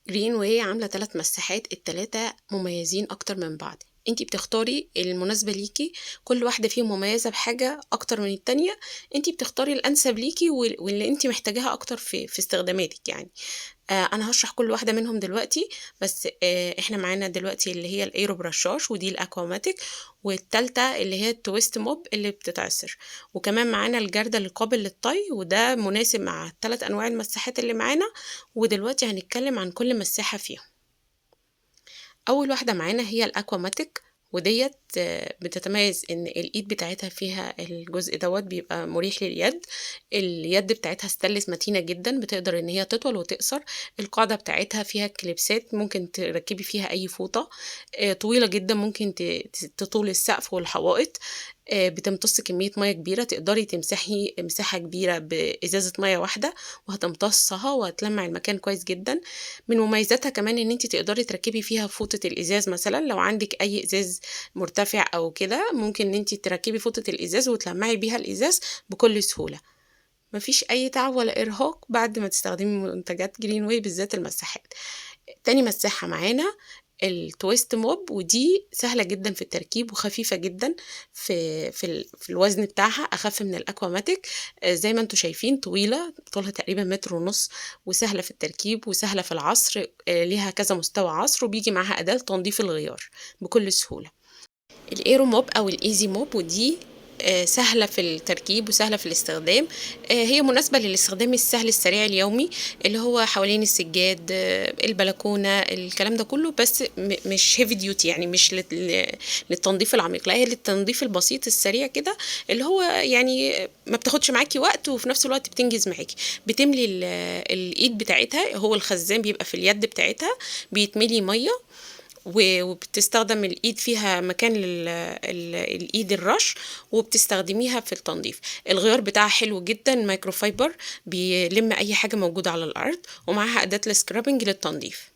جرين واي عاملة 3 مساحات، ال3 مميزين أكتر من بعض، أنتِ بتختاري المناسبة ليكِ، كل واحدة فيهم مميزة بحاجة أكتر من التانية، أنتِ بتختاري الأنسب ليكِ واللي أنتِ محتاجاها أكتر في استخداماتِك يعني. أنا هاشرح كل واحدة منهم دلوقتي، بس إحنا معانا دلوقتي اللي هي الأيرو برشاش ودي الأكواماتيك، والتالتة اللي هي التويست موب اللي بتتعصر، وكمان معانا الجردل القابل للطي وده مناسب مع ال3 أنواع المساحات اللي معانا، ودلوقتي هنتكلم عن كل مساحة فيهم. أول واحدة معانا هي الأكواماتيك وديّة بتتميز إن الإيد بتاعتها فيها الجزء دوّة بيبقى مريح لليد، اليد بتاعتها ستانلس متينة جدًا بتقدر إن هي تطول وتقصر، القاعدة بتاعتها فيها كليبسات ممكن تركبي فيها أي فوطة، طويلة جدًا ممكن تطول السقف والحوائط، بتمتص كمية مَيّة كبيرة تقدري تمسحي مساحة كبيرة بإزازة مَيّة واحدة وهتمتصها وهتلمّع المكان كويس جدًا. من مميزاتها كمان إن أنتِ تقدري تركبي فيها فوطة الإزاز مثلًا، لو عندِك أي إزاز مرتفع أو كده، ممكن إن أنتِ تركبي فوطة الإزاز وتلمّعي بيها الإزاز بكل سهولة، ما فيش أي تعب ولا إرهاق بعد ما تستخدمي منتجات Greenway بالذات المساحات. تاني مساحة معانا الtwist mop ودي سهلة جدًا في التركيب وخفيفة جدًا في الوزن بتاعها أخف من الأكواماتيك، زي ما أنتم شايفين طويلة، طولها تقريبًا متر ونُص وسهلة في التركيب وسهلة في العصر، ليها كذا مستوى عصر وبييجي معاها أداة لتنضيف الغيار بكل سهولة. الأيرو موب أو الإيزي موب ودي سهلة في التركيب وسهلة في الاستخدام، هي مناسبة للاستخدام السهل السريع اليومي اللي هو حوالين السجاد، البلكونة، الكلام ده كله، بس مش heavy duty يعني مش للتنضيف العميق، لأ هي للتنضيف البسيط السريع كده، اللي هو يعني ما بتاخدش معاكِ وقت وفي نفس الوقت بتنجز معاكِ، بتملي الإيد بتاعتها هو الخزان بيبقى في اليد بتاعتها بيتملي مَيّة وبتستخدم الإيد فيها مكان الإيد الرش وبتستخدميها في التنظيف. الغيار بتاعها حلو جدًا مايكرو فايبر بيلم أي حاجة موجودة على الأرض ومعاها أداة الscrubbing للتنضيف.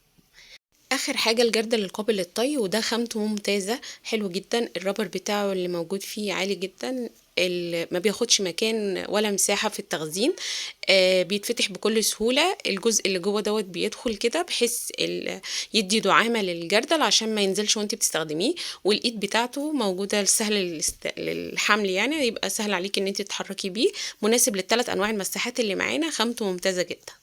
آخر حاجة الجردل القابل للطي وده خامته ممتازة حلو جدًا، الرابر بتاعه اللي موجود فيه عالي جدًا، ما بياخدش مكان ولا مساحة في التخزين، بيتفتح بكل سهولة، الجزء اللي جوه دوّة بيدخل كده بحيث يدّي دعامة للجردل عشان ما ينزلش وأنتِ بتستخدميه، والإيد بتاعته موجودة سهل للحمل يعني، يبقى سهل عليكِ إن أنتِ تتحركي بيه، مناسب لل3 أنواع المساحات اللي معانا، خامته ممتازة جدًا.